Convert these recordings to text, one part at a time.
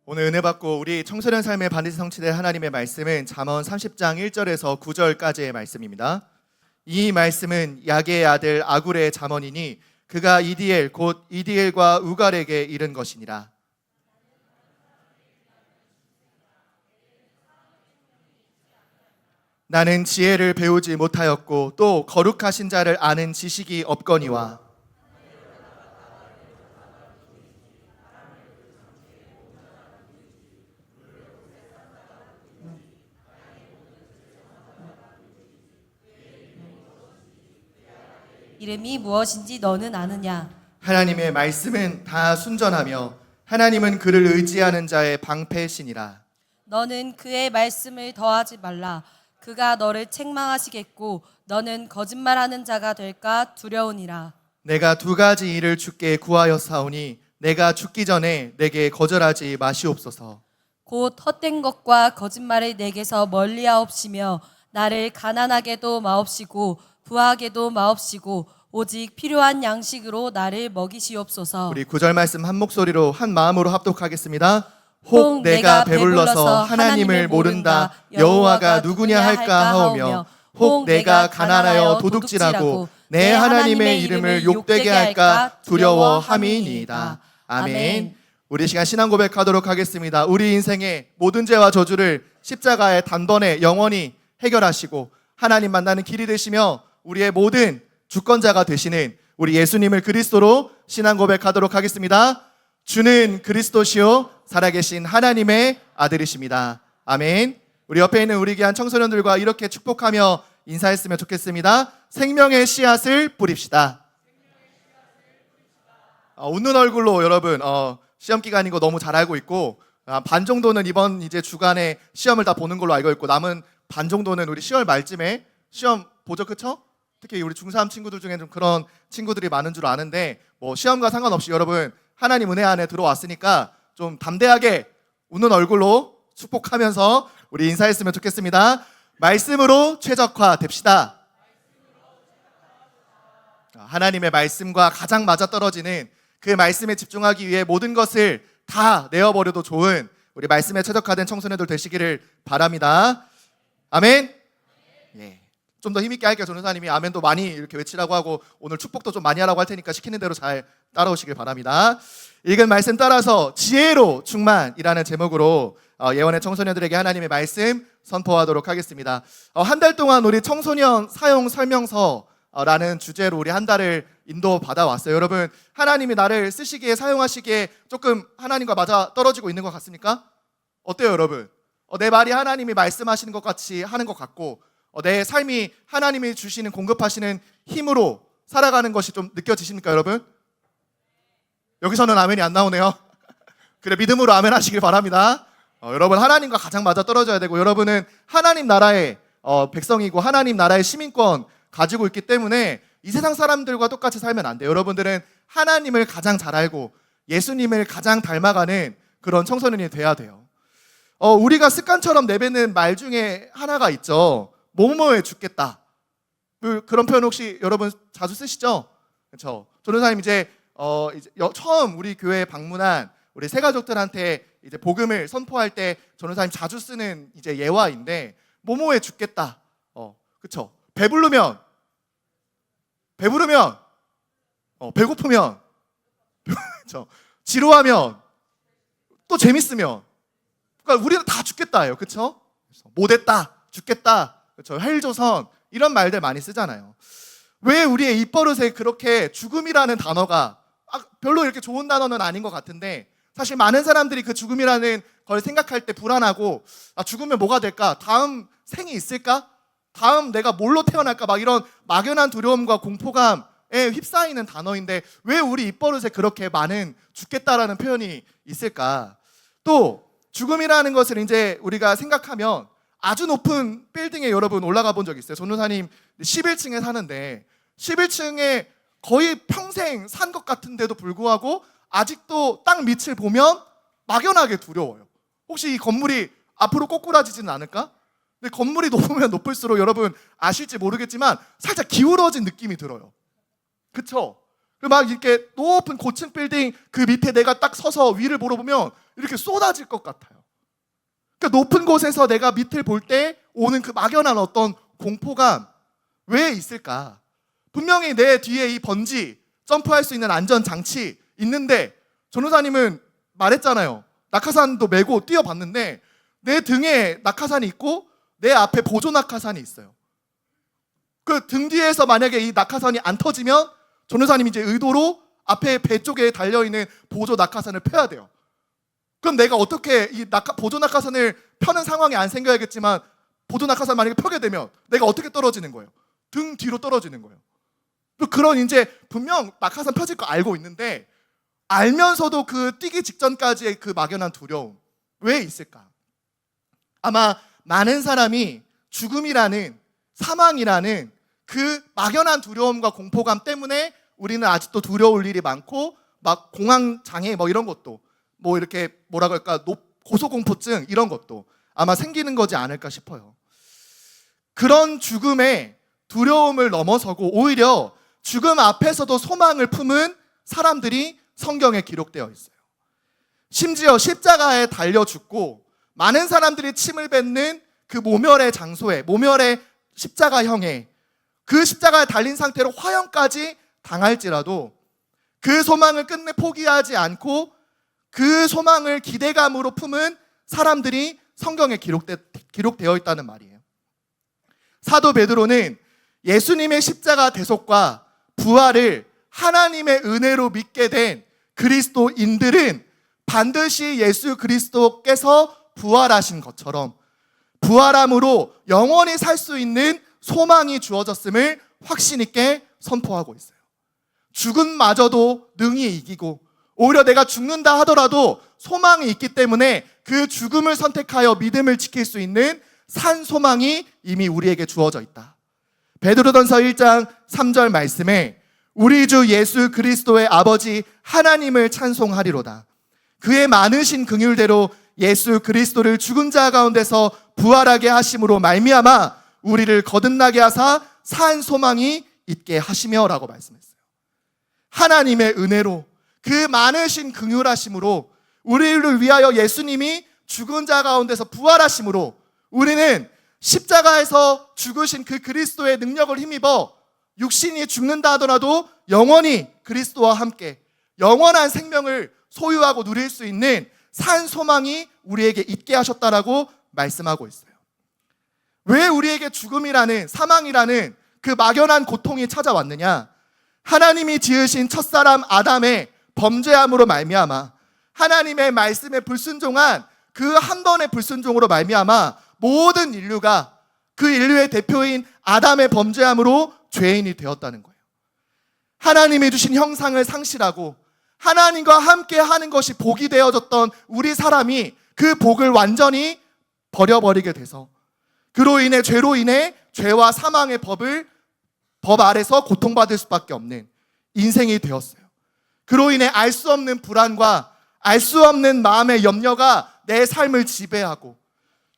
오늘 은혜 받고 우리 청소년 삶에 반드시 성취될 하나님의 말씀은 잠언 30장 1절에서 9절까지의 말씀입니다. 이 말씀은 야게의 아들 아굴의 잠언이니 그가 이디엘 곧 이디엘과 우갈에게 이른 것이니라. 나는 지혜를 배우지 못하였고 또 거룩하신 자를 아는 지식이 없거니와 이름이 무엇인지 너는 아느냐? 하나님의 말씀은 다 순전하며 하나님은 그를 의지하는 자의 방패시니라. 너는 그의 말씀을 더하지 말라. 그가 너를 책망하시겠고 너는 거짓말하는 자가 될까 두려우니라. 내가 두 가지 일을 주께 구하였사오니 내가 죽기 전에 내게 거절하지 마시옵소서. 곧 헛된 것과 거짓말을 내게서 멀리하옵시며 나를 가난하게도 마옵시고 부하게도 마옵시고 오직 필요한 양식으로 나를 먹이시옵소서. 우리 9절 말씀 한 목소리로 한 마음으로 합독하겠습니다. 혹 내가 배불러서 하나님을 모른다 여호와가 누구냐 할까 하오며 혹 내가 가난하여 도둑질하고 내 하나님의 이름을 욕되게 할까 두려워함이니이다. 아멘. 우리 시간 신앙 고백하도록 하겠습니다. 우리 인생의 모든 죄와 저주를 십자가의 단번에 영원히 해결하시고 하나님 만나는 길이 되시며 우리의 모든 주권자가 되시는 우리 예수님을 그리스도로 신앙 고백하도록 하겠습니다. 주는 그리스도시요 살아계신 하나님의 아들이십니다. 아멘. 우리 옆에 있는 우리 귀한 청소년들과 이렇게 축복하며 인사했으면 좋겠습니다. 생명의 씨앗을 뿌립시다. 웃는 얼굴로 여러분 시험 기간인 거 너무 잘 알고 있고 반 정도는 이번 이제 주간에 시험을 다 보는 걸로 알고 있고 남은 반 정도는 우리 10월 말쯤에 시험 보죠, 그쵸? 특히 우리 중3 친구들 중에 좀 그런 친구들이 많은 줄 아는데 뭐 시험과 상관없이 여러분 하나님 은혜 안에 들어왔으니까 좀 담대하게 웃는 얼굴로 축복하면서 우리 인사했으면 좋겠습니다. 말씀으로 최적화 됩시다. 하나님의 말씀과 가장 맞아떨어지는 그 말씀에 집중하기 위해 모든 것을 다 내어버려도 좋은 우리 말씀에 최적화된 청소년들 되시기를 바랍니다. 아멘. 예. 좀 더 힘있게 할게요. 전도사님이 아멘도 많이 이렇게 외치라고 하고 오늘 축복도 좀 많이 하라고 할 테니까 시키는 대로 잘 따라오시길 바랍니다. 읽은 말씀 따라서 지혜로 충만이라는 제목으로 예원의 청소년들에게 하나님의 말씀 선포하도록 하겠습니다. 한 달 동안 우리 청소년 사용 설명서라는 주제로 우리 한 달을 인도받아 왔어요. 여러분 하나님이 나를 쓰시기에 사용하시기에 조금 하나님과 맞아 떨어지고 있는 것 같습니까? 어때요 여러분? 내 말이 하나님이 말씀하시는 것 같이 하는 것 같고 내 삶이 하나님이 주시는 공급하시는 힘으로 살아가는 것이 좀 느껴지십니까 여러분? 여기서는 아멘이 안 나오네요. 그래 믿음으로 아멘 하시길 바랍니다. 여러분 하나님과 가장 맞아 떨어져야 되고 여러분은 하나님 나라의 백성이고 하나님 나라의 시민권 가지고 있기 때문에 이 세상 사람들과 똑같이 살면 안 돼요. 여러분들은 하나님을 가장 잘 알고 예수님을 가장 닮아가는 그런 청소년이 돼야 돼요. 우리가 습관처럼 내뱉는 말 중에 하나가 있죠. 뭐뭐에 죽겠다. 그런 표현 혹시 여러분 자주 쓰시죠? 그렇죠. 전도사님 이제 처음 우리 교회에 방문한 우리 새 가족들한테 이제 복음을 선포할 때 전도사님 자주 쓰는 이제 예화인데 뭐뭐에 죽겠다. 그렇죠. 배부르면 배고프면 그렇죠. 지루하면 또 재밌으면 그러니까 우리는 다 죽겠다예요. 그렇죠? 못했다, 죽겠다, 그렇죠? 헬조선 이런 말들 많이 쓰잖아요. 왜 우리의 입버릇에 그렇게 죽음이라는 단어가 별로 이렇게 좋은 단어는 아닌 것 같은데 사실 많은 사람들이 그 죽음이라는 걸 생각할 때 불안하고 죽으면 뭐가 될까? 다음 생이 있을까? 다음 내가 뭘로 태어날까? 막 이런 막연한 두려움과 공포감에 휩싸이는 단어인데 왜 우리 입버릇에 그렇게 많은 죽겠다라는 표현이 있을까? 또 죽음이라는 것을 이제 우리가 생각하면 아주 높은 빌딩에 여러분 올라가 본 적 있어요. 전도사님 11층에 사는데 11층에 거의 평생 산 것 같은데도 불구하고 아직도 땅 밑을 보면 막연하게 두려워요. 혹시 이 건물이 앞으로 꼬꾸라지지는 않을까? 근데 건물이 높으면 높을수록 여러분 아실지 모르겠지만 살짝 기울어진 느낌이 들어요. 그쵸? 그리고 막 이렇게 높은 고층 빌딩 그 밑에 내가 딱 서서 위를 보러보면 이렇게 쏟아질 것 같아요. 그러니까 높은 곳에서 내가 밑을 볼 때 오는 그 막연한 어떤 공포감, 왜 있을까? 분명히 내 뒤에 이 번지 점프할 수 있는 안전장치 있는데, 전도사님은 말했잖아요. 낙하산도 메고 뛰어봤는데 내 등에 낙하산이 있고 내 앞에 보조 낙하산이 있어요. 그 등 뒤에서 만약에 이 낙하산이 안 터지면 전도사님이 이제 의도로 앞에 배 쪽에 달려있는 보조 낙하산을 펴야 돼요. 그럼 내가 어떻게 이 보조 낙하산을 펴는 상황이 안 생겨야겠지만, 보조 낙하산 만약에 펴게 되면 내가 어떻게 떨어지는 거예요? 등 뒤로 떨어지는 거예요. 또 그런 이제 분명 낙하산 펴질 거 알고 있는데 알면서도 그 뛰기 직전까지의 그 막연한 두려움, 왜 있을까? 아마 많은 사람이 죽음이라는, 사망이라는 그 막연한 두려움과 공포감 때문에 우리는 아직도 두려울 일이 많고, 막 공황장애 뭐 이런 것도, 뭐 이렇게 뭐라고 할까, 고소공포증 이런 것도 아마 생기는 거지 않을까 싶어요. 그런 죽음의 두려움을 넘어서고 오히려 죽음 앞에서도 소망을 품은 사람들이 성경에 기록되어 있어요. 심지어 십자가에 달려 죽고 많은 사람들이 침을 뱉는 그 모멸의 장소에, 모멸의 십자가형에, 그 십자가에 달린 상태로 화형까지 당할지라도 그 소망을 끝내 포기하지 않고 그 소망을 기대감으로 품은 사람들이 성경에 기록되어 있다는 말이에요. 사도 베드로는 예수님의 십자가 대속과 부활을 하나님의 은혜로 믿게 된 그리스도인들은 반드시 예수 그리스도께서 부활하신 것처럼 부활함으로 영원히 살 수 있는 소망이 주어졌음을 확신 있게 선포하고 있어요. 죽음마저도 능히 이기고, 오히려 내가 죽는다 하더라도 소망이 있기 때문에 그 죽음을 선택하여 믿음을 지킬 수 있는 산 소망이 이미 우리에게 주어져 있다. 베드로전서 1장 3절 말씀에 우리 주 예수 그리스도의 아버지 하나님을 찬송하리로다. 그의 많으신 긍휼대로 예수 그리스도를 죽은 자 가운데서 부활하게 하심으로 말미암아 우리를 거듭나게 하사 산 소망이 있게 하시며라고 말씀했어요. 하나님의 은혜로, 그 많으신 긍휼하심으로 우리를 위하여 예수님이 죽은 자 가운데서 부활하심으로 우리는 십자가에서 죽으신 그 그리스도의 능력을 힘입어 육신이 죽는다 하더라도 영원히 그리스도와 함께 영원한 생명을 소유하고 누릴 수 있는 산 소망이 우리에게 있게 하셨다라고 말씀하고 있어요. 왜 우리에게 죽음이라는, 사망이라는 그 막연한 고통이 찾아왔느냐? 하나님이 지으신 첫사람 아담의 범죄함으로 말미암아, 하나님의 말씀에 불순종한 그 한 번의 불순종으로 말미암아 모든 인류가 그 인류의 대표인 아담의 범죄함으로 죄인이 되었다는 거예요. 하나님이 주신 형상을 상실하고 하나님과 함께 하는 것이 복이 되어졌던 우리 사람이 그 복을 완전히 버려버리게 돼서 그로 인해, 죄로 인해 죄와 사망의 법 아래서 고통받을 수밖에 없는 인생이 되었어요. 그로 인해 알 수 없는 불안과 알 수 없는 마음의 염려가 내 삶을 지배하고,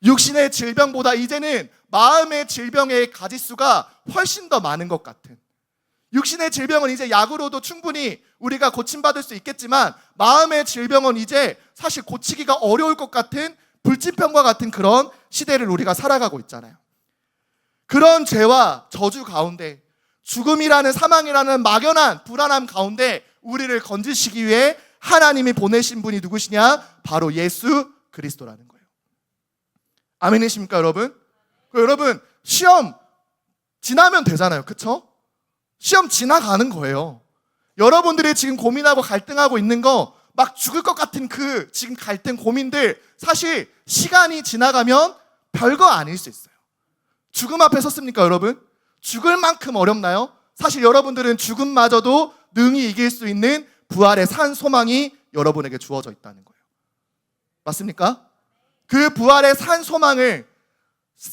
육신의 질병보다 이제는 마음의 질병의 가지수가 훨씬 더 많은 것 같은, 육신의 질병은 이제 약으로도 충분히 우리가 고침받을 수 있겠지만 마음의 질병은 이제 사실 고치기가 어려울 것 같은 불치병과 같은 그런 시대를 우리가 살아가고 있잖아요. 그런 죄와 저주 가운데, 죽음이라는, 사망이라는 막연한 불안함 가운데 우리를 건지시기 위해 하나님이 보내신 분이 누구시냐? 바로 예수 그리스도라는 거예요. 아멘이십니까 여러분? 여러분, 시험 지나면 되잖아요. 그쵸? 시험 지나가는 거예요. 여러분들이 지금 고민하고 갈등하고 있는 거, 막 죽을 것 같은 그 지금 갈등, 고민들, 사실 시간이 지나가면 별거 아닐 수 있어요. 죽음 앞에 섰습니까 여러분? 죽을 만큼 어렵나요? 사실 여러분들은 죽음마저도 능히 이길 수 있는 부활의 산 소망이 여러분에게 주어져 있다는 거예요. 맞습니까? 그 부활의 산 소망을,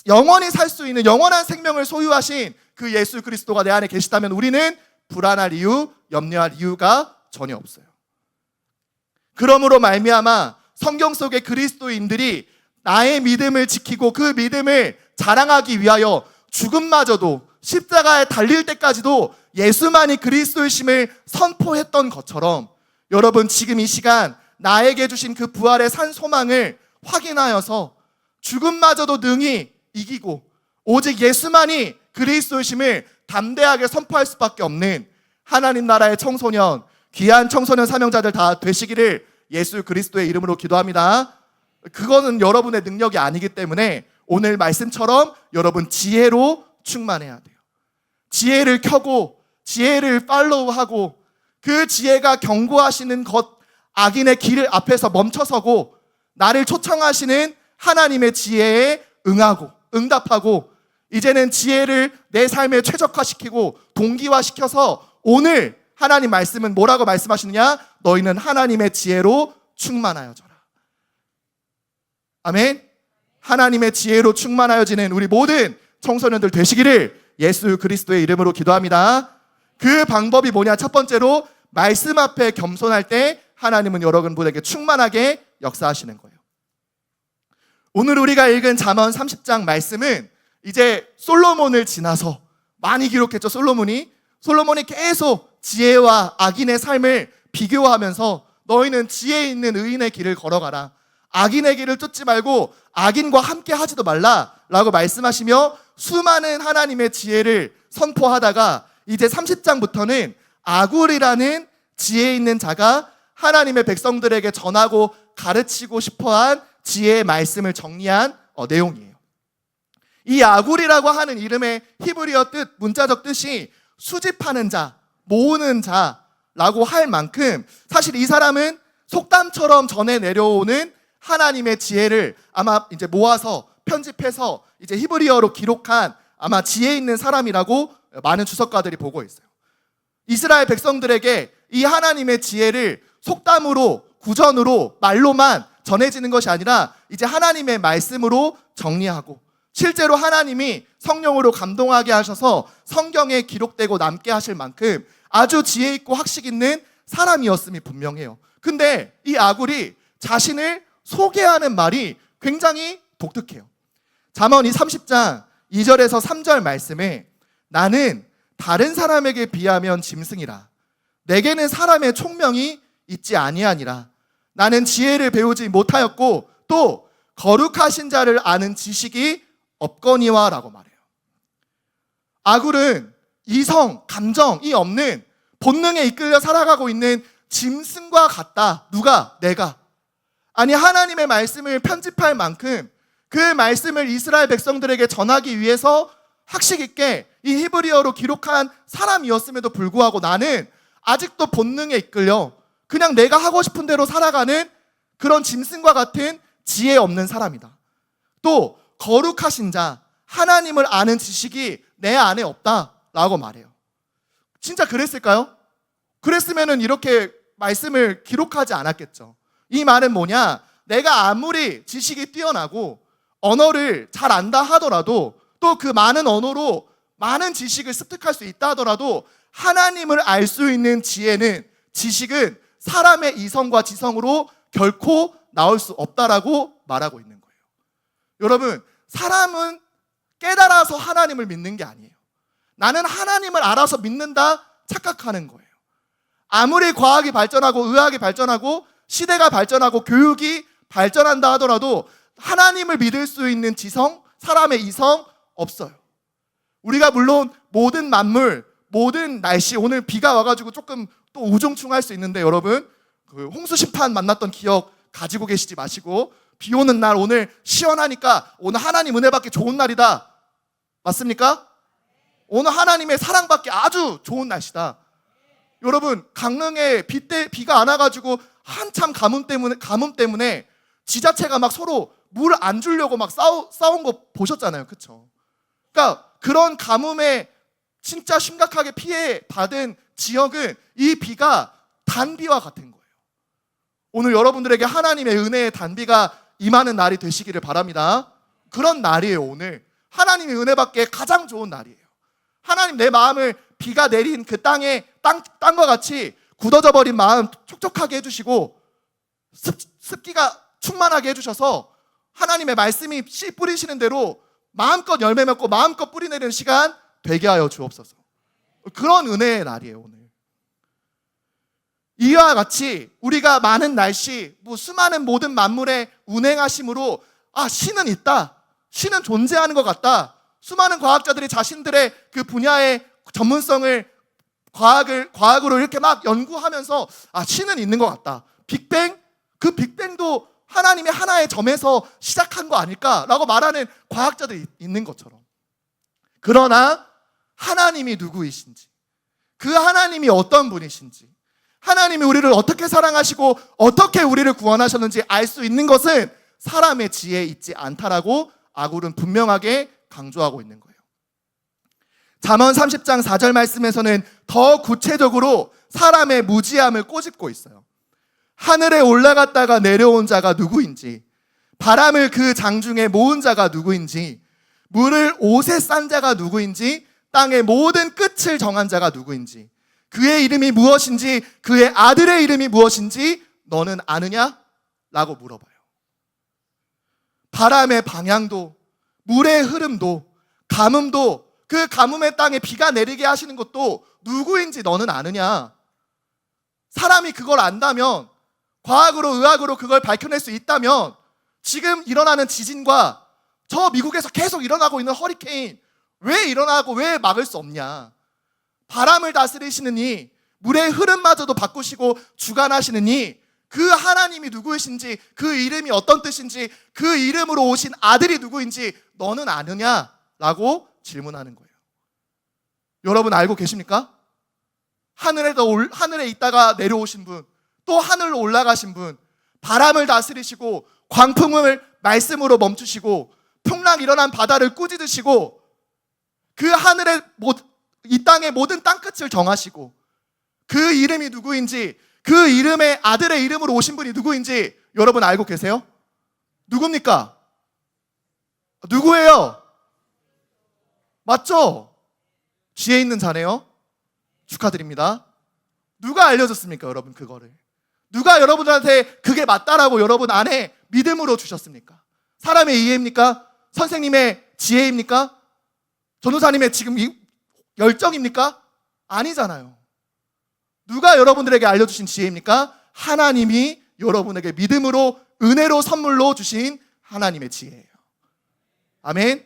영원히 살 수 있는 영원한 생명을 소유하신 그 예수 그리스도가 내 안에 계시다면 우리는 불안할 이유, 염려할 이유가 전혀 없어요. 그러므로 말미암아 성경 속의 그리스도인들이 나의 믿음을 지키고 그 믿음을 자랑하기 위하여 죽음마저도, 십자가에 달릴 때까지도 예수만이 그리스도이심을 선포했던 것처럼 여러분 지금 이 시간 나에게 주신 그 부활의 산 소망을 확인하여서 죽음마저도 능히 이기고 오직 예수만이 그리스도이심을 담대하게 선포할 수밖에 없는 하나님 나라의 청소년, 귀한 청소년 사명자들 다 되시기를 예수 그리스도의 이름으로 기도합니다. 그거는 여러분의 능력이 아니기 때문에 오늘 말씀처럼 여러분 지혜로 충만해야 돼요. 지혜를 켜고 지혜를 팔로우하고 그 지혜가 경고하시는 것, 악인의 길 앞에서 멈춰서고 나를 초청하시는 하나님의 지혜에 응하고 응답하고 이제는 지혜를 내 삶에 최적화시키고 동기화시켜서 오늘 하나님 말씀은 뭐라고 말씀하시느냐? 너희는 하나님의 지혜로 충만하여져라. 아멘. 하나님의 지혜로 충만하여지는 우리 모든 청소년들 되시기를 예수 그리스도의 이름으로 기도합니다. 그 방법이 뭐냐? 첫 번째로 말씀 앞에 겸손할 때 하나님은 여러분에게 충만하게 역사하시는 거예요. 오늘 우리가 읽은 잠언 30장 말씀은 이제 솔로몬을 지나서 많이 기록했죠. 솔로몬이 계속 지혜와 악인의 삶을 비교하면서 너희는 지혜 있는 의인의 길을 걸어가라. 악인의 길을 쫓지 말고 악인과 함께 하지도 말라라고 말씀하시며 수많은 하나님의 지혜를 선포하다가 이제 30장부터는 아굴이라는 지혜 있는 자가 하나님의 백성들에게 전하고 가르치고 싶어한 지혜의 말씀을 정리한 내용이에요. 이 아굴이라고 하는 이름의 히브리어 뜻, 문자적 뜻이 수집하는 자, 모으는 자라고 할 만큼 사실 이 사람은 속담처럼 전해 내려오는 하나님의 지혜를 아마 이제 모아서 편집해서 이제 히브리어로 기록한 아마 지혜 있는 사람이라고 많은 주석가들이 보고 있어요. 이스라엘 백성들에게 이 하나님의 지혜를 속담으로, 구전으로, 말로만 전해지는 것이 아니라 이제 하나님의 말씀으로 정리하고 실제로 하나님이 성령으로 감동하게 하셔서 성경에 기록되고 남게 하실 만큼 아주 지혜 있고 학식 있는 사람이었음이 분명해요. 근데 이 아굴이 자신을 소개하는 말이 굉장히 독특해요. 잠언 30장 2절에서 3절 말씀에 나는 다른 사람에게 비하면 짐승이라 내게는 사람의 총명이 있지 아니하니라 나는 지혜를 배우지 못하였고 또 거룩하신 자를 아는 지식이 없거니와 라고 말해요. 아굴은 이성, 감정이 없는 본능에 이끌려 살아가고 있는 짐승과 같다. 누가? 내가. 아니 하나님의 말씀을 편집할 만큼 그 말씀을 이스라엘 백성들에게 전하기 위해서 학식 있게 이 히브리어로 기록한 사람이었음에도 불구하고 나는 아직도 본능에 이끌려 그냥 내가 하고 싶은 대로 살아가는 그런 짐승과 같은 지혜 없는 사람이다. 또 거룩하신 자, 하나님을 아는 지식이 내 안에 없다라고 말해요. 진짜 그랬을까요? 그랬으면 이렇게 말씀을 기록하지 않았겠죠. 이 말은 뭐냐? 내가 아무리 지식이 뛰어나고 언어를 잘 안다 하더라도 또 그 많은 언어로 많은 지식을 습득할 수 있다 하더라도 하나님을 알 수 있는 지혜는, 지식은 사람의 이성과 지성으로 결코 나올 수 없다라고 말하고 있는 거예요. 여러분, 사람은 깨달아서 하나님을 믿는 게 아니에요. 나는 하나님을 알아서 믿는다 착각하는 거예요. 아무리 과학이 발전하고 의학이 발전하고 시대가 발전하고 교육이 발전한다 하더라도 하나님을 믿을 수 있는 지성, 사람의 이성 없어요. 우리가 물론 모든 만물, 모든 날씨, 오늘 비가 와가지고 조금 또 우중충할 수 있는데 여러분 그 홍수 심판 만났던 기억 가지고 계시지 마시고 비 오는 날 오늘 시원하니까 오늘 하나님 은혜 받기 좋은 날이다. 맞습니까? 오늘 하나님의 사랑 받기 아주 좋은 날씨다. 여러분 강릉에 비가 안 와가지고 한참 가뭄 때문에 지자체가 막 서로 물 안 주려고 막 싸운 거 보셨잖아요. 그쵸? 그러니까 그런 가뭄에 진짜 심각하게 피해 받은 지역은 이 비가 단비와 같은 거예요. 오늘 여러분들에게 하나님의 은혜의 단비가 임하는 날이 되시기를 바랍니다. 그런 날이에요. 오늘 하나님의 은혜 받기에 가장 좋은 날이에요. 하나님 내 마음을 비가 내린 그 땅과 같이 굳어져 버린 마음 촉촉하게 해주시고 습기가 충만하게 해주셔서 하나님의 말씀이 씨 뿌리시는 대로 마음껏 열매 맺고 마음껏 뿌리 내리는 시간 되게 하여 주옵소서. 그런 은혜의 날이에요, 오늘. 이와 같이 우리가 많은 날씨, 수많은 모든 만물의 운행하심으로 신은 있다, 신은 존재하는 것 같다, 수많은 과학자들이 자신들의 그 분야의 전문성을 과학으로 이렇게 막 연구하면서 신은 있는 것 같다. 빅뱅? 그 빅뱅도 하나님의 하나의 점에서 시작한 거 아닐까라고 말하는 과학자들이 있는 것처럼. 그러나 하나님이 누구이신지, 그 하나님이 어떤 분이신지, 하나님이 우리를 어떻게 사랑하시고 어떻게 우리를 구원하셨는지 알 수 있는 것은 사람의 지혜에 있지 않다라고 아굴은 분명하게 강조하고 있는 거예요. 잠언 30장 4절 말씀에서는 더 구체적으로 사람의 무지함을 꼬집고 있어요. 하늘에 올라갔다가 내려온 자가 누구인지, 바람을 그 장중에 모은 자가 누구인지, 물을 옷에 싼 자가 누구인지, 땅의 모든 끝을 정한 자가 누구인지, 그의 이름이 무엇인지, 그의 아들의 이름이 무엇인지 너는 아느냐? 라고 물어봐요. 바람의 방향도, 물의 흐름도, 가뭄도, 그 가뭄의 땅에 비가 내리게 하시는 것도 누구인지 너는 아느냐? 사람이 그걸 안다면, 과학으로 의학으로 그걸 밝혀낼 수 있다면 지금 일어나는 지진과 저 미국에서 계속 일어나고 있는 허리케인 왜 일어나고 왜 막을 수 없냐? 바람을 다스리시는 이, 물의 흐름마저도 바꾸시고 주관하시는 이, 그 하나님이 누구이신지, 그 이름이 어떤 뜻인지, 그 이름으로 오신 아들이 누구인지 너는 아느냐? 라고 질문하는 거예요. 여러분 알고 계십니까? 하늘에 있다가 내려오신 분, 또 하늘로 올라가신 분, 바람을 다스리시고 광풍을 말씀으로 멈추시고 풍랑 일어난 바다를 꾸짖으시고 그 하늘의 이 땅의 모든 땅끝을 정하시고 그 이름이 누구인지, 그 이름의 아들의 이름으로 오신 분이 누구인지 여러분 알고 계세요? 누굽니까? 누구예요? 맞죠? 지혜 있는 자네요. 축하드립니다. 누가 알려줬습니까, 여러분? 그거를 누가 여러분들한테 그게 맞다라고 여러분 안에 믿음으로 주셨습니까? 사람의 이해입니까? 선생님의 지혜입니까? 전도사님의 지금 열정입니까? 아니잖아요. 누가 여러분들에게 알려주신 지혜입니까? 하나님이 여러분에게 믿음으로 은혜로 선물로 주신 하나님의 지혜예요. 아멘.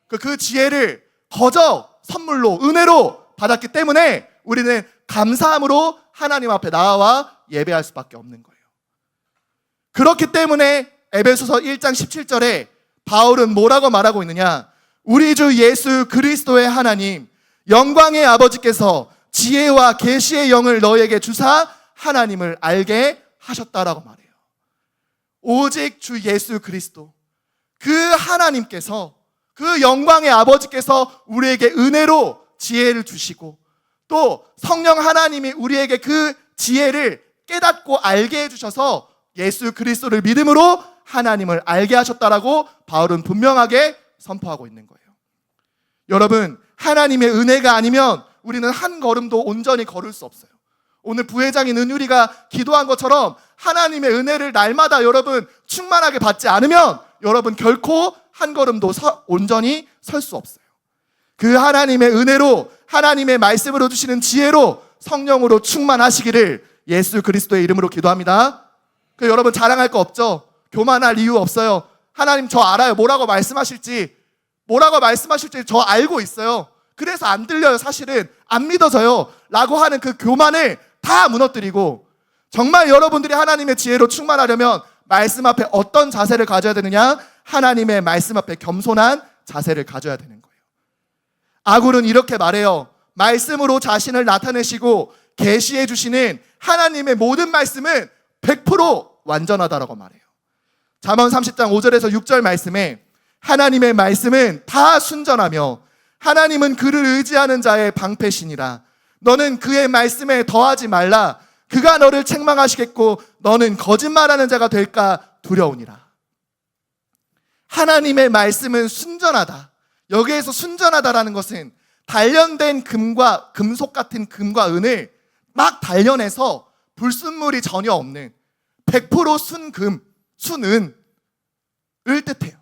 그 지혜를 거저 선물로 은혜로 받았기 때문에 우리는 감사함으로 하나님 앞에 나와 예배할 수밖에 없는 거예요. 그렇기 때문에 에베소서 1장 17절에 바울은 뭐라고 말하고 있느냐? 우리 주 예수 그리스도의 하나님 영광의 아버지께서 지혜와 계시의 영을 너에게 주사 하나님을 알게 하셨다라고 말해요. 오직 주 예수 그리스도, 그 하나님께서, 그 영광의 아버지께서 우리에게 은혜로 지혜를 주시고 또 성령 하나님이 우리에게 그 지혜를 깨닫고 알게 해주셔서 예수 그리스도를 믿음으로 하나님을 알게 하셨다라고 바울은 분명하게 선포하고 있는 거예요. 여러분, 하나님의 은혜가 아니면 우리는 한 걸음도 온전히 걸을 수 없어요. 오늘 부회장인 은유리가 기도한 것처럼 하나님의 은혜를 날마다 여러분 충만하게 받지 않으면 여러분 결코 한 걸음도 온전히 설 수 없어요. 그 하나님의 은혜로, 하나님의 말씀으로 주시는 지혜로 성령으로 충만하시기를 예수 그리스도의 이름으로 기도합니다. 여러분 자랑할 거 없죠? 교만할 이유 없어요. 하나님 저 알아요. 뭐라고 말씀하실지 저 알고 있어요. 그래서 안 들려요. 사실은 안 믿어져요 라고 하는 그 교만을 다 무너뜨리고 정말 여러분들이 하나님의 지혜로 충만하려면 말씀 앞에 어떤 자세를 가져야 되느냐? 하나님의 말씀 앞에 겸손한 자세를 가져야 되는 거예요. 아굴은 이렇게 말해요. 말씀으로 자신을 나타내시고 계시해 주시는 하나님의 모든 말씀은 100% 완전하다라고 말해요. 잠언 30장 5절에서 6절 말씀에 하나님의 말씀은 다 순전하며 하나님은 그를 의지하는 자의 방패시니라. 너는 그의 말씀에 더하지 말라. 그가 너를 책망하시겠고 너는 거짓말하는 자가 될까 두려우니라. 하나님의 말씀은 순전하다. 여기에서 순전하다라는 것은 단련된 금속 같은 금과 은을 막 단련해서 불순물이 전혀 없는 100% 순금, 순은을 뜻해요.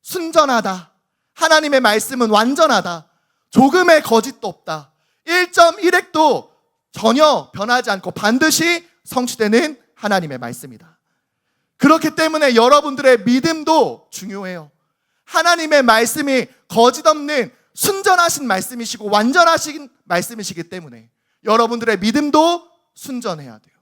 순전하다. 하나님의 말씀은 완전하다. 조금의 거짓도 없다. 1.1획도 전혀 변하지 않고 반드시 성취되는 하나님의 말씀이다. 그렇기 때문에 여러분들의 믿음도 중요해요. 하나님의 말씀이 거짓없는 순전하신 말씀이시고 완전하신 말씀이시기 때문에 여러분들의 믿음도 순전해야 돼요.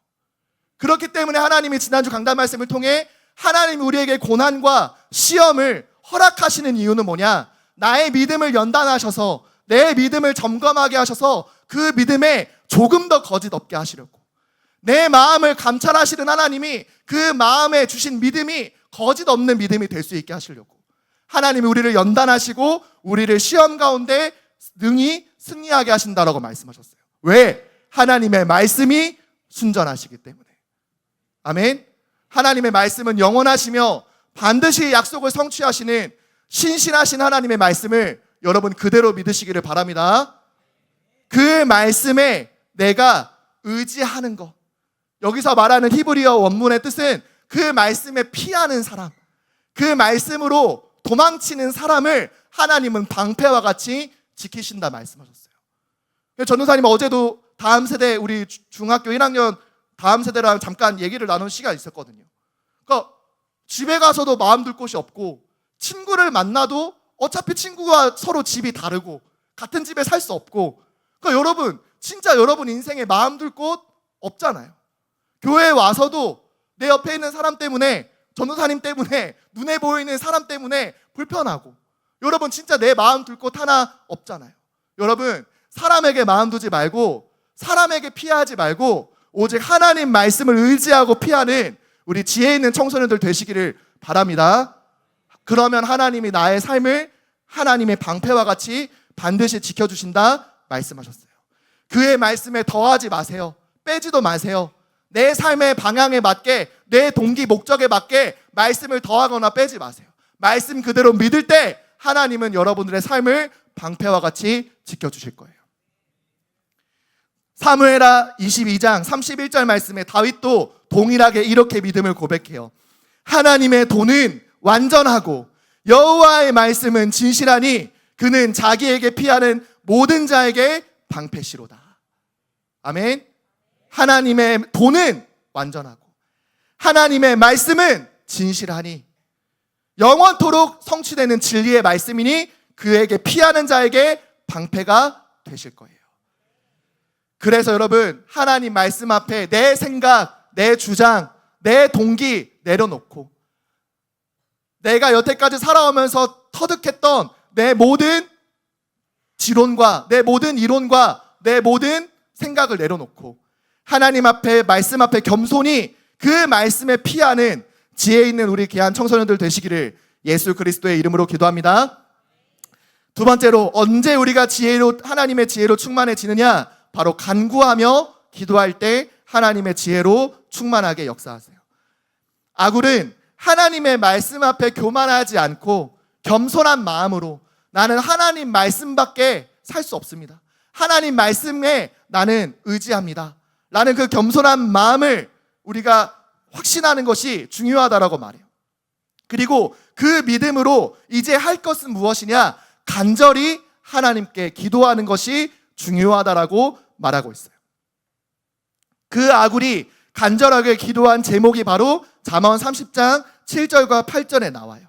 그렇기 때문에 하나님이 지난주 강단 말씀을 통해 하나님이 우리에게 고난과 시험을 허락하시는 이유는 뭐냐? 나의 믿음을 연단하셔서 내 믿음을 점검하게 하셔서 그 믿음에 조금 더 거짓 없게 하시려고, 내 마음을 감찰하시는 하나님이 그 마음에 주신 믿음이 거짓 없는 믿음이 될 수 있게 하시려고 하나님이 우리를 연단하시고 우리를 시험 가운데 능히 승리하게 하신다라고 말씀하셨어요. 왜? 하나님의 말씀이 순전하시기 때문에. 아멘. 하나님의 말씀은 영원하시며 반드시 약속을 성취하시는 신실하신 하나님의 말씀을 여러분 그대로 믿으시기를 바랍니다. 그 말씀에 내가 의지하는 것, 여기서 말하는 히브리어 원문의 뜻은 그 말씀에 피하는 사람, 그 말씀으로 도망치는 사람을 하나님은 방패와 같이 지키신다 말씀하셨어요. 전도사님 어제도 다음 세대, 우리 중학교 1학년 다음 세대랑 잠깐 얘기를 나눈 시간이 있었거든요. 그러니까 집에 가서도 마음 둘 곳이 없고, 친구를 만나도 어차피 친구가 서로 집이 다르고 같은 집에 살 수 없고, 그러니까 여러분 진짜 여러분 인생에 마음 둘 곳 없잖아요. 교회에 와서도 내 옆에 있는 사람 때문에, 전도사님 때문에, 눈에 보이는 사람 때문에 불편하고, 여러분 진짜 내 마음 둘 곳 하나 없잖아요. 여러분 사람에게 마음 두지 말고, 사람에게 피하지 말고 오직 하나님 말씀을 의지하고 피하는 우리 지혜 있는 청소년들 되시기를 바랍니다. 그러면 하나님이 나의 삶을 하나님의 방패와 같이 반드시 지켜주신다 말씀하셨어요. 그의 말씀에 더하지 마세요. 빼지도 마세요. 내 삶의 방향에 맞게, 내 동기 목적에 맞게 말씀을 더하거나 빼지 마세요. 말씀 그대로 믿을 때 하나님은 여러분들의 삶을 방패와 같이 지켜주실 거예요. 사무엘하 22장 31절 말씀에 다윗도 동일하게 이렇게 믿음을 고백해요. 하나님의 도는 완전하고 여호와의 말씀은 진실하니 그는 자기에게 피하는 모든 자에게 방패시로다. 아멘. 하나님의 도는 완전하고 하나님의 말씀은 진실하니, 영원토록 성취되는 진리의 말씀이니 그에게 피하는 자에게 방패가 되실 거예요. 그래서 여러분 하나님 말씀 앞에 내 생각, 내 주장, 내 동기 내려놓고, 내가 여태까지 살아오면서 터득했던 내 모든 지론과 내 모든 이론과 내 모든 생각을 내려놓고 하나님 앞에, 말씀 앞에 겸손히 그 말씀에 피하는 지혜 있는 우리 귀한 청소년들 되시기를 예수 그리스도의 이름으로 기도합니다. 두 번째로, 언제 우리가 하나님의 지혜로 충만해지느냐? 바로 간구하며 기도할 때 하나님의 지혜로 충만하게 역사하세요. 아굴은 하나님의 말씀 앞에 교만하지 않고 겸손한 마음으로, 나는 하나님 말씀밖에 살 수 없습니다, 하나님 말씀에 나는 의지합니다 라는 그 겸손한 마음을 우리가 확신하는 것이 중요하다라고 말해요. 그리고 그 믿음으로 이제 할 것은 무엇이냐? 간절히 하나님께 기도하는 것이 중요하다라고 말하고 있어요. 그 아굴이 간절하게 기도한 제목이 바로 잠언 30장 7절과 8절에 나와요.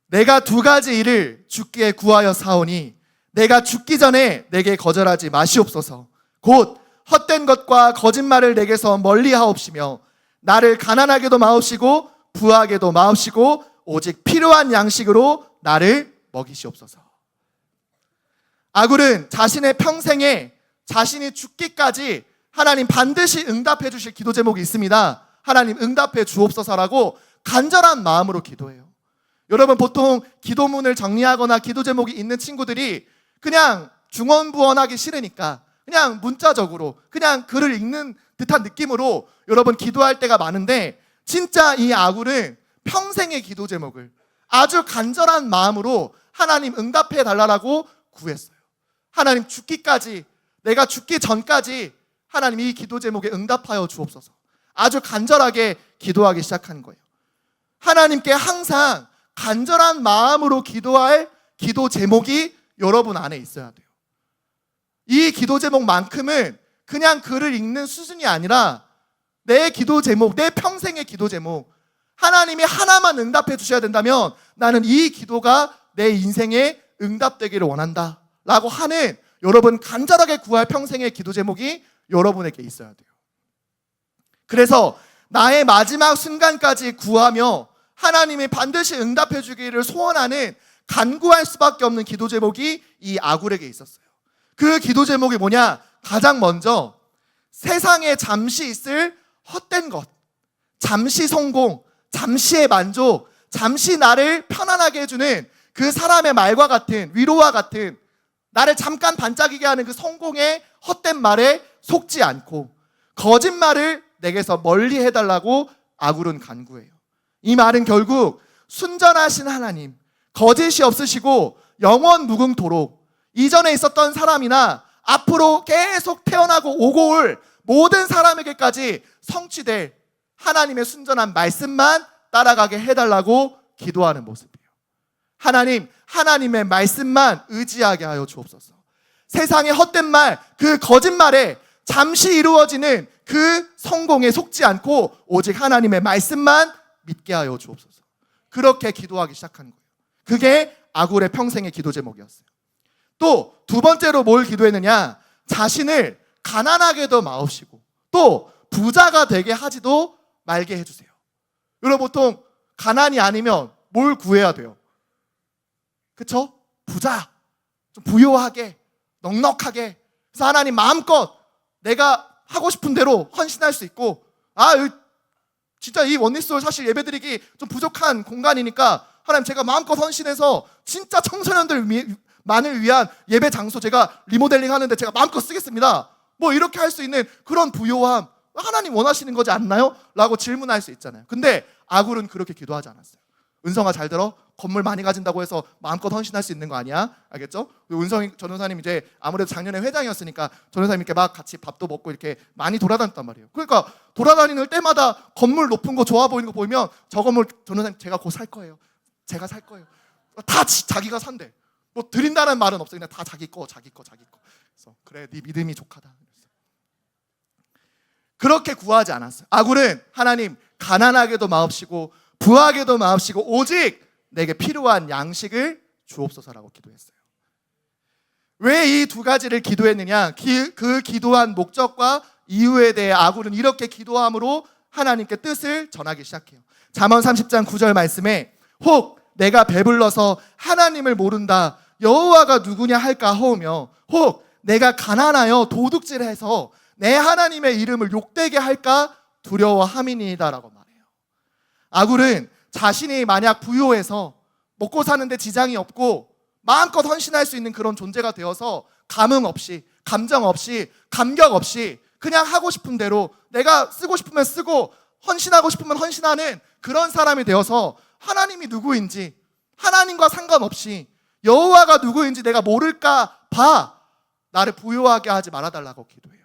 내가 두 가지 일을 주께 구하여 사오니 내가 죽기 전에 내게 거절하지 마시옵소서. 곧 헛된 것과 거짓말을 내게서 멀리 하옵시며 나를 가난하게도 마옵시고 부하게도 마옵시고 오직 필요한 양식으로 나를 먹이시옵소서. 아굴은 자신의 평생에 자신이 죽기까지 하나님 반드시 응답해 주실 기도 제목이 있습니다. 하나님 응답해 주옵소서라고 간절한 마음으로 기도해요. 여러분 보통 기도문을 정리하거나 기도 제목이 있는 친구들이 그냥 중언부언하기 싫으니까 그냥 문자적으로 그냥 글을 읽는 듯한 느낌으로 여러분 기도할 때가 많은데, 진짜 이 아굴은 평생의 기도 제목을 아주 간절한 마음으로 하나님 응답해 달라고 구했어요. 하나님 죽기까지, 내가 죽기 전까지 하나님 이 기도 제목에 응답하여 주옵소서. 아주 간절하게 기도하기 시작한 거예요. 하나님께 항상 간절한 마음으로 기도할 기도 제목이 여러분 안에 있어야 돼요. 이 기도 제목만큼은 그냥 글을 읽는 수준이 아니라 내 기도 제목, 내 평생의 기도 제목, 하나님이 하나만 응답해 주셔야 된다면 나는 이 기도가 내 인생에 응답되기를 원한다 라고 하는, 여러분 간절하게 구할 평생의 기도 제목이 여러분에게 있어야 돼요. 그래서 나의 마지막 순간까지 구하며 하나님이 반드시 응답해 주기를 소원하는 간구할 수밖에 없는 기도 제목이 이 아굴에게 있었어요. 그 기도 제목이 뭐냐? 가장 먼저 세상에 잠시 있을 헛된 것, 잠시 성공, 잠시의 만족, 잠시 나를 편안하게 해주는 그 사람의 말과 같은, 위로와 같은, 나를 잠깐 반짝이게 하는 그 성공의 헛된 말에 속지 않고 거짓말을 내게서 멀리 해달라고 아굴은 간구해요. 이 말은 결국 순전하신 하나님, 거짓이 없으시고 영원 무궁토록 이전에 있었던 사람이나 앞으로 계속 태어나고 오고 올 모든 사람에게까지 성취될 하나님의 순전한 말씀만 따라가게 해달라고 기도하는 모습이에요. 하나님, 하나님의 말씀만 의지하게 하여 주옵소서. 세상의 헛된 말, 그 거짓말에 잠시 이루어지는 그 성공에 속지 않고 오직 하나님의 말씀만 믿게 하여 주옵소서. 그렇게 기도하기 시작한 거예요. 그게 아굴의 평생의 기도 제목이었어요. 또 두 번째로 뭘 기도했느냐? 자신을 가난하게도 마옵시고 또 부자가 되게 하지도 말게 해주세요. 여러분 보통 가난이 아니면 뭘 구해야 돼요? 그쵸? 부자, 좀 부유하게, 넉넉하게. 그래서 하나님 마음껏 내가 하고 싶은 대로 헌신할 수 있고, 진짜 이 원리스홀 사실 예배드리기 좀 부족한 공간이니까 하나님 제가 마음껏 헌신해서 진짜 청소년들만을 위한 예배 장소 제가 리모델링 하는데 제가 마음껏 쓰겠습니다. 뭐 이렇게 할 수 있는 그런 부요함 하나님 원하시는 거지 않나요? 라고 질문할 수 있잖아요. 근데 아굴은 그렇게 기도하지 않았어요. 은성아 잘 들어? 건물 많이 가진다고 해서 마음껏 헌신할 수 있는 거 아니야. 알겠죠? 은성 전도사님 이제 아무래도 작년에 회장이었으니까 전도사님께 막 같이 밥도 먹고 이렇게 많이 돌아다녔단 말이에요. 그러니까 돌아다니는 때마다 건물 높은 거 좋아 보이는 거 보이면 저 건물 전도사님 제가 곧 살 거예요. 제가 살 거예요. 다 자기가 산대. 뭐 드린다는 말은 없어요. 그냥 다 자기 거. 그래서 그래 네 믿음이 족하다. 그렇게 구하지 않았어요. 아굴은 하나님 가난하게도 마옵시고 부하게도 마옵시고 오직 내게 필요한 양식을 주옵소서라고 기도했어요. 왜 이 두 가지를 기도했느냐? 그 기도한 목적과 이유에 대해 아굴은 이렇게 기도함으로 하나님께 뜻을 전하기 시작해요. 잠언 30장 9절 말씀에 혹 내가 배불러서 하나님을 모른다 여호와가 누구냐 할까 하오며 혹 내가 가난하여 도둑질해서 내 하나님의 이름을 욕되게 할까 두려워함이니이다라고 말해요. 아굴은 자신이 만약 부유해서 먹고 사는데 지장이 없고 마음껏 헌신할 수 있는 그런 존재가 되어서 감흥 없이, 감정 없이, 감격 없이 그냥 하고 싶은 대로 내가 쓰고 싶으면 쓰고 헌신하고 싶으면 헌신하는 그런 사람이 되어서 하나님이 누구인지 하나님과 상관없이 여호와가 누구인지 내가 모를까 봐 나를 부유하게 하지 말아달라고 기도해요.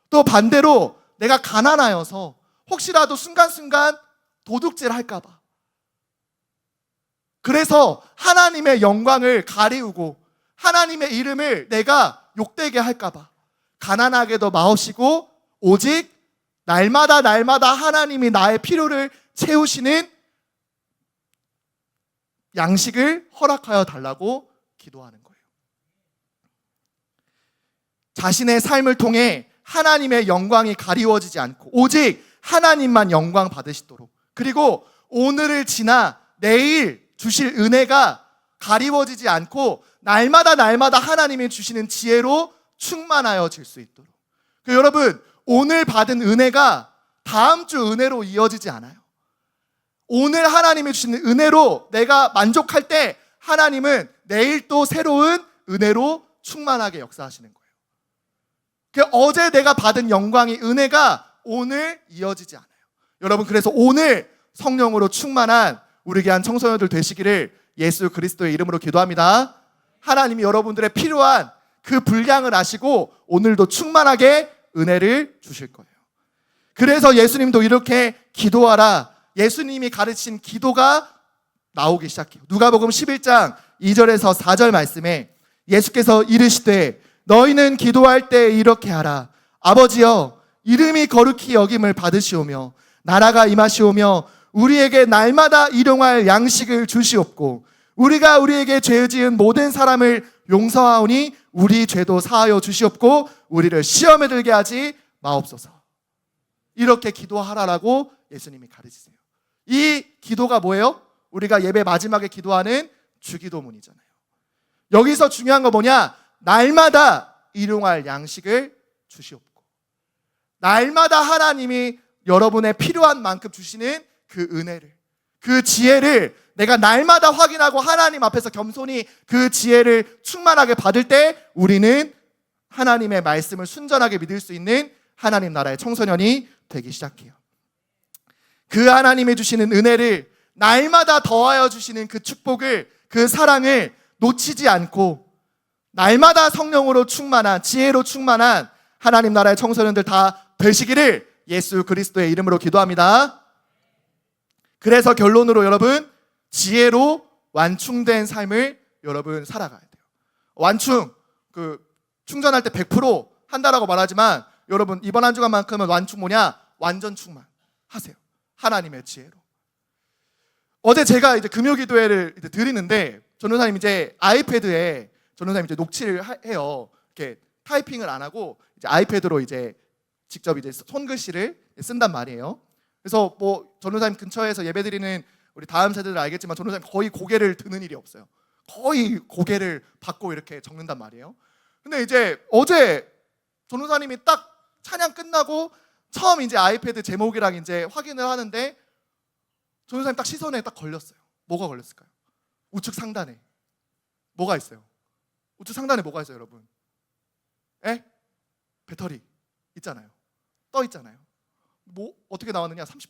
또 반대로 내가 가난하여서 혹시라도 순간순간 도둑질 할까 봐 그래서 하나님의 영광을 가리우고 하나님의 이름을 내가 욕되게 할까 봐 가난하게도 마옵시고 오직 날마다 하나님이 나의 필요를 채우시는 양식을 허락하여 달라고 기도하는 거예요. 자신의 삶을 통해 하나님의 영광이 가리워지지 않고 오직 하나님만 영광 받으시도록, 그리고 오늘을 지나 내일 주실 은혜가 가리워지지 않고 날마다 하나님이 주시는 지혜로 충만하여질 수 있도록. 여러분 오늘 받은 은혜가 다음 주 은혜로 이어지지 않아요. 오늘 하나님이 주시는 은혜로 내가 만족할 때 하나님은 내일 또 새로운 은혜로 충만하게 역사하시는 거예요. 어제 내가 받은 영광이 은혜가 오늘 이어지지 않아요. 여러분 그래서 오늘 성령으로 충만한 우리 교회 청소년들 되시기를 예수 그리스도의 이름으로 기도합니다. 하나님이 여러분들의 필요한 그 분량을 아시고 오늘도 충만하게 은혜를 주실 거예요. 그래서 예수님도 이렇게 기도하라, 예수님이 가르친 기도가 나오기 시작해요. 누가복음 11장 2절에서 4절 말씀에 예수께서 이르시되 너희는 기도할 때 이렇게 하라. 아버지여, 이름이 거룩히 여김을 받으시오며 나라가 임하시오며 우리에게 날마다 일용할 양식을 주시옵고 우리가 우리에게 죄 지은 모든 사람을 용서하오니 우리 죄도 사하여 주시옵고 우리를 시험에 들게 하지 마옵소서. 이렇게 기도하라라고 예수님이 가르치세요. 이 기도가 뭐예요? 우리가 예배 마지막에 기도하는 주기도문이잖아요. 여기서 중요한 거 뭐냐? 날마다 일용할 양식을 주시옵고, 날마다 하나님이 여러분의 필요한 만큼 주시는 그 은혜를, 그 지혜를 내가 날마다 확인하고 하나님 앞에서 겸손히 그 지혜를 충만하게 받을 때 우리는 하나님의 말씀을 순전하게 믿을 수 있는 하나님 나라의 청소년이 되기 시작해요. 그 하나님이 주시는 은혜를, 날마다 더하여 주시는 그 축복을, 그 사랑을 놓치지 않고 날마다 성령으로 충만한, 지혜로 충만한 하나님 나라의 청소년들 다 되시기를 예수 그리스도의 이름으로 기도합니다. 그래서 결론으로 여러분, 지혜로 완충된 삶을 여러분 살아가야 돼요. 완충, 충전할 때 100% 한다라고 말하지만 여러분 이번 한 주간만큼은 완충 뭐냐? 완전 충만 하세요. 하나님의 지혜로. 어제 제가 이제 금요기도회를 이제 드리는데 전도사님 이제 아이패드에 전도사님 이제 녹취를 해요. 이렇게 타이핑을 안 하고 이제 아이패드로 이제 직접 이제 손글씨를 쓴단 말이에요. 그래서 뭐 전도사님 근처에서 예배드리는 우리 다음 세대들 알겠지만 전도사님 거의 고개를 드는 일이 없어요. 거의 고개를 받고 이렇게 적는단 말이에요. 근데 이제 어제 전도사님이 딱 찬양 끝나고 처음 이제 아이패드 제목이랑 이제 확인을 하는데 전도사님 딱 시선에 딱 걸렸어요. 뭐가 걸렸을까요? 우측 상단에 뭐가 있어요? 우측 상단에 뭐가 있어요, 여러분? 배터리 있잖아요. 떠 있잖아요. 뭐 어떻게 나왔느냐? 30%.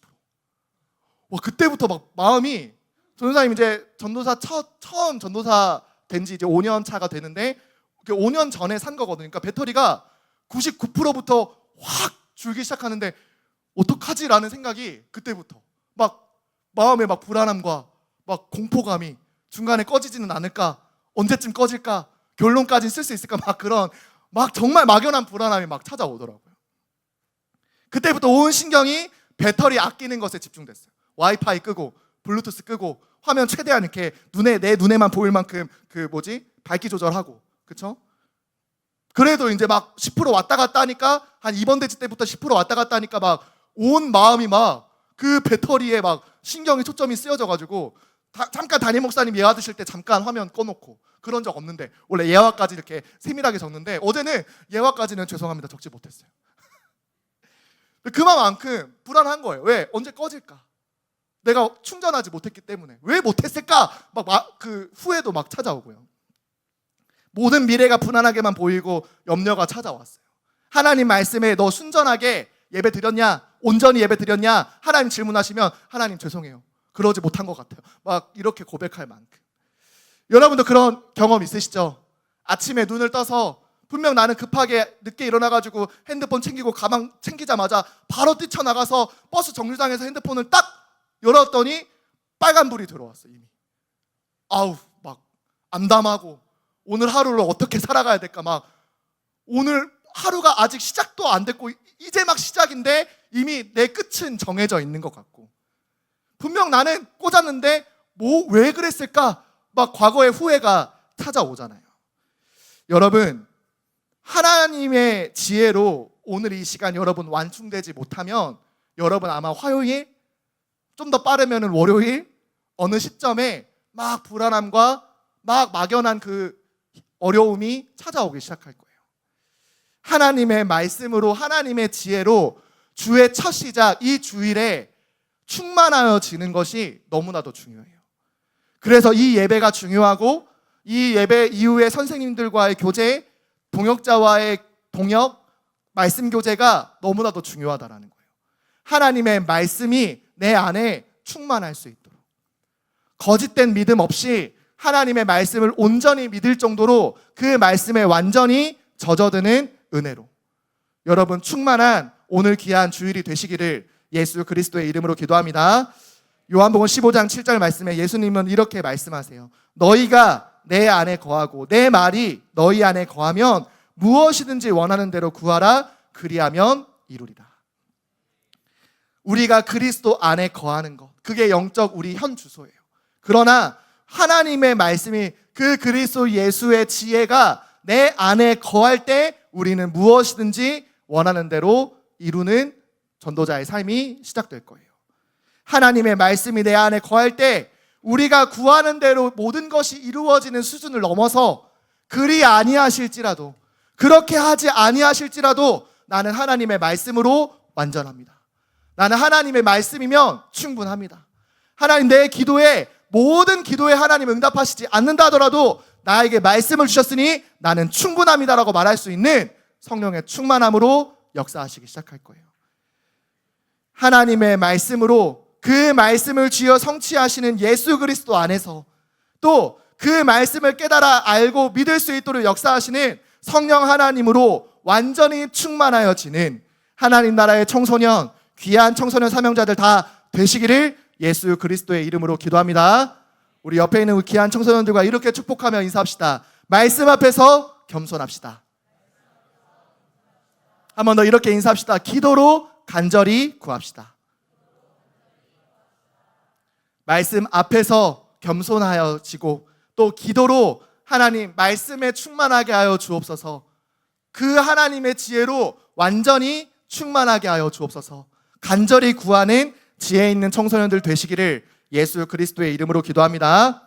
와, 그때부터 막 마음이, 전도사님 이제 전도사 처음 전도사 된 지 이제 5년 차가 되는데 5년 전에 산 거거든요. 그러니까 배터리가 99%부터 확 줄기 시작하는데 어떡하지라는 생각이 그때부터 막 마음에 막 불안함과 막 공포감이, 중간에 꺼지지는 않을까, 언제쯤 꺼질까, 결론까지 쓸 수 있을까, 막 그런 막 정말 막연한 불안함이 막 찾아오더라고요. 그때부터 온 신경이 배터리 아끼는 것에 집중됐어요. 와이파이 끄고 블루투스 끄고 화면 최대한 이렇게 내 눈에만 보일 만큼 밝기 조절하고, 그렇죠? 그래도 이제 막 10% 왔다 갔다 하니까 한 2번 대지 때부터 10% 왔다 갔다 하니까 막 온 마음이 막 그 배터리에 막 신경이 초점이 쓰여져 가지고 잠깐 담임 목사님 예화 드실 때 잠깐 화면 꺼놓고, 그런 적 없는데 원래 예화까지 이렇게 세밀하게 적는데 어제는 예화까지는 죄송합니다 적지 못했어요. 그만큼 불안한 거예요. 왜? 언제 꺼질까? 내가 충전하지 못했기 때문에. 왜 못했을까? 그 후회도 막 찾아오고요. 모든 미래가 불안하게만 보이고 염려가 찾아왔어요. 하나님 말씀에 너 순전하게 예배 드렸냐? 온전히 예배 드렸냐? 하나님 질문하시면 하나님 죄송해요. 그러지 못한 것 같아요. 막 이렇게 고백할 만큼. 여러분도 그런 경험 있으시죠? 아침에 눈을 떠서 분명 나는 급하게 늦게 일어나가지고 핸드폰 챙기고 가방 챙기자마자 바로 뛰쳐나가서 버스 정류장에서 핸드폰을 딱 열었더니 빨간불이 들어왔어. 이미 아우 막 암담하고 오늘 하루를 어떻게 살아가야 될까, 막 오늘 하루가 아직 시작도 안 됐고 이제 막 시작인데 이미 내 끝은 정해져 있는 것 같고, 분명 나는 꽂았는데 뭐 왜 그랬을까, 막 과거의 후회가 찾아오잖아요. 여러분, 하나님의 지혜로 오늘 이 시간 여러분 완충되지 못하면 여러분 아마 화요일, 좀 더 빠르면 월요일 어느 시점에 막 불안함과 막 막연한 그 어려움이 찾아오기 시작할 거예요. 하나님의 말씀으로, 하나님의 지혜로 주의 첫 시작, 이 주일에 충만하여지는 것이 너무나도 중요해요. 그래서 이 예배가 중요하고 이 예배 이후에 선생님들과의 교제, 동역자와의 동역, 말씀 교제가 너무나도 중요하다라는 거예요. 하나님의 말씀이 내 안에 충만할 수 있도록, 거짓된 믿음 없이 하나님의 말씀을 온전히 믿을 정도로 그 말씀에 완전히 젖어드는 은혜로 여러분 충만한 오늘 귀한 주일이 되시기를 예수 그리스도의 이름으로 기도합니다. 요한복음 15장 7절 말씀에 예수님은 이렇게 말씀하세요. 너희가 내 안에 거하고 내 말이 너희 안에 거하면 무엇이든지 원하는 대로 구하라. 그리하면 이루리라. 우리가 그리스도 안에 거하는 것, 그게 영적 우리 현 주소예요. 그러나 하나님의 말씀이 그 그리스도 예수의 지혜가 내 안에 거할 때 우리는 무엇이든지 원하는 대로 이루는 전도자의 삶이 시작될 거예요. 하나님의 말씀이 내 안에 거할 때 우리가 구하는 대로 모든 것이 이루어지는 수준을 넘어서 그리 아니하실지라도, 그렇게 하지 아니하실지라도 나는 하나님의 말씀으로 완전합니다. 나는 하나님의 말씀이면 충분합니다. 하나님, 내 기도에 모든 기도에 하나님 응답하시지 않는다 하더라도 나에게 말씀을 주셨으니 나는 충분합니다라고 말할 수 있는 성령의 충만함으로 역사하시기 시작할 거예요. 하나님의 말씀으로 그 말씀을 쥐어 성취하시는 예수 그리스도 안에서 또 그 말씀을 깨달아 알고 믿을 수 있도록 역사하시는 성령 하나님으로 완전히 충만하여지는 하나님 나라의 청소년, 귀한 청소년 사명자들 다 되시기를 예수 그리스도의 이름으로 기도합니다. 우리 옆에 있는 귀한 청소년들과 이렇게 축복하며 인사합시다. 말씀 앞에서 겸손합시다. 한 번 더 이렇게 인사합시다. 기도로 간절히 구합시다. 말씀 앞에서 겸손하여지고 또 기도로 하나님 말씀에 충만하게 하여 주옵소서. 그 하나님의 지혜로 완전히 충만하게 하여 주옵소서. 간절히 구하는 지혜 있는 청소년들 되시기를 예수 그리스도의 이름으로 기도합니다.